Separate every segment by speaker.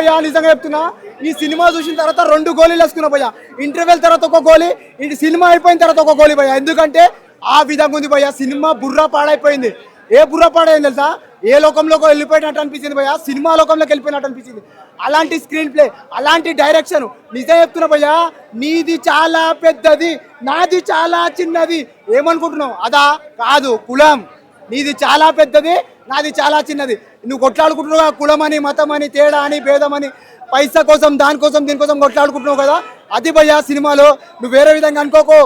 Speaker 1: నిజంగా చెప్తున్నా ఈ సినిమా చూసిన తర్వాత 2 గోళీలు వేసుకున్నా భయ్యా. ఇంటర్వెల్ తర్వాత ఒక గోళీ, ఈ సినిమా అయిపోయిన తర్వాత ఒక గోళీ భయ్యా. ఎందుకంటే ఆ విధంగా ఉంది భయ్యా. సినిమా బుర్రా పాడైపోయింది. ఏ బుర్రా పాడైంది తెలుసా? ఏ లోకంలోకి వెళ్ళిపోయినట్టు అనిపించింది భయ్యా. సినిమా లోకంలోకి వెళ్ళిపోయినట్టు అనిపించింది. అలాంటి స్క్రీన్ ప్లే, అలాంటి డైరెక్షన్. నిజం చెప్తున్నా భయ్యా, నీది చాలా పెద్దది, నాది చాలా చిన్నది. ఏమనుకుంటున్నావు? అదా కాదు, కులం. నీది చాలా పెద్దది, నాది చాలా చిన్నది. నువ్వు కొట్లాడుకుంటున్నావు కులం అని, మతం అని, తేడా అని, భేదం అని, పైసా కోసం, దానికోసం, దీనికోసం కొట్లాడుకుంటున్నావు కదా. అది భయ్యా సినిమాలో. నువ్వు వేరే విధంగా అనుకోకు.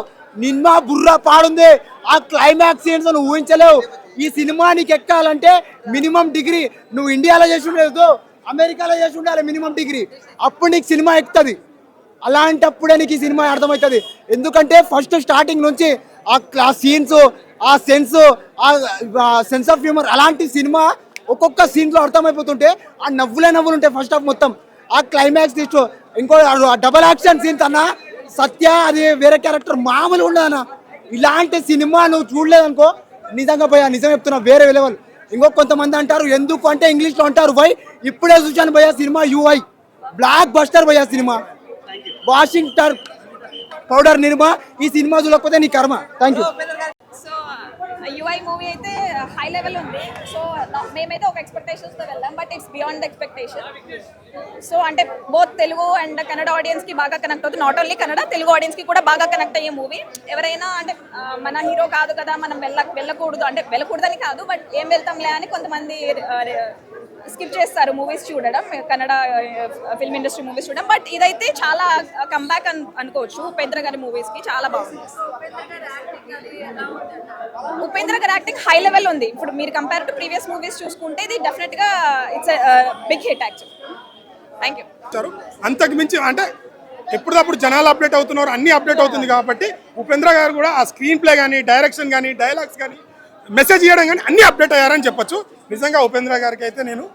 Speaker 1: నిన్న బుర్రా పాడుంది. ఆ క్లైమాక్స్ సీన్స్ నువ్వు ఊహించలేవు. ఈ సినిమా నీకు ఎక్కాలంటే మినిమం డిగ్రీ నువ్వు ఇండియాలో చేసి ఉండలేదు, అమెరికాలో చేసి ఉండాలి మినిమం డిగ్రీ. అప్పుడు నీకు సినిమా ఎక్కుతుంది. అలాంటప్పుడే నీకు ఈ సినిమా అర్థమవుతుంది. ఎందుకంటే ఫస్ట్ స్టార్టింగ్ నుంచి ఆ సీన్స్, ఆ సెన్స్ ఆఫ్ హ్యూమర్, అలాంటి సినిమా ఒక్కొక్క సీన్లో అర్థమైపోతుంటే ఆ నవ్వులే నవ్వులు ఉంటాయి ఫస్ట్ హాఫ్ మొత్తం. ఆ క్లైమాక్స్ తీసుకో, ఇంకో డబల్ యాక్షన్ సీన్స్ అన్న, సత్య అది వేరే క్యారెక్టర్ మామూలు ఉండదన్న. ఇలాంటి సినిమా నువ్వు చూడలేదనుకో, నిజంగా భయ్యా నిజం చెప్తున్నా, వేరే లెవెల్. ఇంకో కొంతమంది అంటారు ఎందుకు అంటే ఇంగ్లీష్లో అంటారు వై. ఇప్పుడే చూశాను భయ్యా సినిమా యూఐ బ్లాక్ బస్టర్ భయ్యా సినిమా. Washington powder Nirma. ఈ సినిమా చూడకపోతే నీ కర్మ. Thank you.
Speaker 2: So UI movie అయితే హై లెవెల్ ఉంది. సో మేమైతే ఒక ఎక్స్పెక్టేషన్స్తో వెళ్ళాం, but it's beyond expectation. So అంటే బోత్ తెలుగు అండ్ కన్నడ ఆడియన్స్కి బాగా కనెక్ట్ అవుతుంది. నాట్ ఓన్లీ కన్నడ, తెలుగు ఆడియన్స్కి కూడా బాగా కనెక్ట్ అయ్యే మూవీ. ఎవరైనా అంటే మన హీరో కాదు కదా, మనం వెళ్ళకూడదు అంటే వెళ్ళకూడదని కాదు, బట్ ఏం వెళ్తాంలే అని కొంతమంది స్కిప్ చేస్తారు మూవీస్ చూడడం, కన్నడ ఫిల్మ్ ఇండస్ట్రీ మూవీస్ చూడడం. బట్ ఇదైతే చాలా కంబ్యాక్ అనుకోవచ్చు. ఉపేంద్ర గారి మూవీస్కి చాలా బాగుంది. ఉపేంద్ర గారి యాక్టింగ్ హై లెవెల్ ఉంది. ఇప్పుడు మీరు కంపేర్ టు ప్రీవియస్ మూవీస్ చూసుకుంటే ఇది డెఫినెట్గా it's big hit actual. Thank you.
Speaker 3: అంతకు మించి అంటే ఎప్పుడప్పుడు జనాలు అప్డేట్ అవుతున్నారు, అన్ని అప్డేట్ అవుతుంది కాబట్టి ఉపేంద్ర గారు కూడా ఆ స్క్రీన్ ప్లే కానీ, డైరెక్షన్ కానీ, డైలాగ్స్ కానీ, మెసేజ్ ఇవ్వడం కానీ అన్ని అప్డేట్ అయ్యారని చెప్పొచ్చు. నిజంగా ఉపేంద్ర గారికి అయితే నేను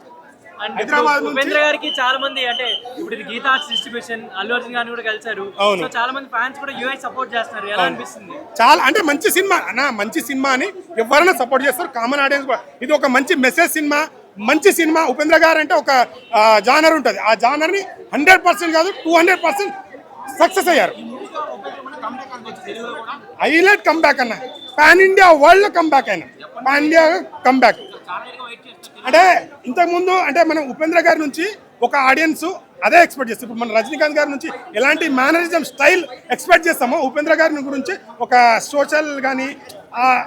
Speaker 4: ఉపేంద్ర గారికి చాలా మంది అంటే ఇప్పుడు ఇది గీతా డిస్ట్రిబ్యూషన్ అల్లు అర్జున్ గారిని కూడా కలిసారు. సో చాలా మంది ఫ్యాన్స్ కూడా యూఐ సపోర్ట్ చేస్తున్నారు. ఎలా అనిపిస్తుంది?
Speaker 3: చాలా అంటే మంచి సినిమా అన్న, మంచి సినిమా అని ఎవరైనా సపోర్ట్ చేస్తారు, కామన్ ఆడియన్స్ కూడా. ఇది ఒక మంచి మెసేజ్ సినిమా, మంచి సినిమా. ఉపేంద్ర గారు అంటే ఒక జానర్ ఉంటుంది, ఆ జానర్ని 100% కాదు 200% సక్సెస్ అయ్యారు. హైలైట్ కంబ్యాక్ అన్న, పాన్ ఇండియా వరల్డ్ కంబ్యాక్ అయినా, పాన్ ఇండియా కంబ్యాక్. అంటే ఇంతకుముందు అంటే మనం ఉపేంద్ర గారి నుంచి ఒక ఆడియన్స్ అదే ఎక్స్పెక్ట్ చేస్తాం. ఇప్పుడు మన రజనీకాంత్ గారి నుంచి ఎలాంటి మేనరిజం స్టైల్ ఎక్స్పెక్ట్ చేస్తామో, ఉపేంద్ర గారి గురించి ఒక సోషల్ కానీ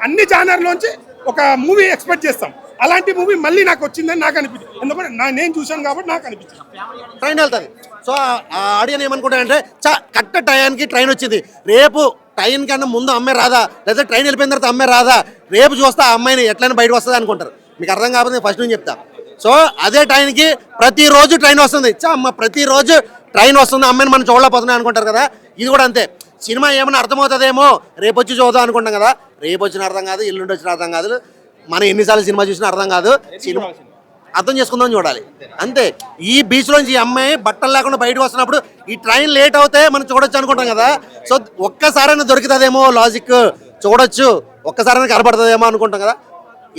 Speaker 3: అన్ని జానర్లోంచి ఒక మూవీ ఎక్స్పెక్ట్ చేస్తాం. అలాంటి మూవీ మళ్ళీ నాకు వచ్చిందని నాకు అనిపించింది. ఎందుకంటే నేను చూశాను కాబట్టి నాకు అనిపించింది.
Speaker 5: ట్రైన్ వెళ్తుంది. సో ఆ ఆడియన్ ఏమనుకుంటారంటే కరెక్ట్ టయానికి ట్రైన్ వచ్చింది, రేపు ట్రైన్ కన్నా ముందు అమ్మాయి రాదా, లేదా ట్రైన్ వెళ్ళిపోయిన తర్వాత అమ్మాయి రాదా, రేపు చూస్తే ఆ అమ్మాయిని ఎట్లయినా బయట వస్తుంది అనుకుంటారు. మీకు అర్థం కాకపోతే నేను ఫస్ట్ నుంచి చెప్తా. సో అదే టైంకి ప్రతిరోజు ట్రైన్ వస్తుంది. అమ్మ ప్రతిరోజు ట్రైన్ వస్తుంది, అమ్మాయిని మనం చూడలేకపోతున్నాం అనుకుంటారు కదా. ఇది కూడా అంతే. సినిమా ఏమైనా అర్థమవుతుందేమో రేపు వచ్చి చూద్దాం అనుకుంటాం కదా, రేపు వచ్చిన అర్థం కాదు, ఎల్లుండి వచ్చిన అర్థం కాదు, మనం ఎన్నిసార్లు సినిమా చూసినా అర్థం కాదు. సినిమా అర్థం చేసుకుందాం చూడాలి అంతే. ఈ బీచ్లోంచి ఈ అమ్మాయి బట్టలు లేకుండా బయటకు వస్తున్నప్పుడు ఈ ట్రైన్ లేట్ అవుతే మనం చూడొచ్చు అనుకుంటాం కదా. సో ఒక్కసారైనా దొరుకుతుందేమో లాజిక్, చూడొచ్చు, ఒక్కసారైనా కనబడుతుందేమో అనుకుంటాం కదా.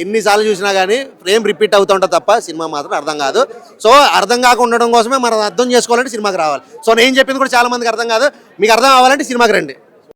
Speaker 5: ఎన్నిసార్లు చూసినా కానీ ఫ్రేమ్ రిపీట్ అవుతూ ఉంటుంది తప్ప సినిమా మాత్రం అర్థం కాదు. సో అర్థం కాక ఉండడం కోసమే మనం అర్థం చేసుకోవాలంటే సినిమాకి రావాలి. సో నేను చెప్పింది కూడా చాలా మందికి అర్థం కాదు. మీకు అర్థం అవ్వాలంటే సినిమాకి రండి.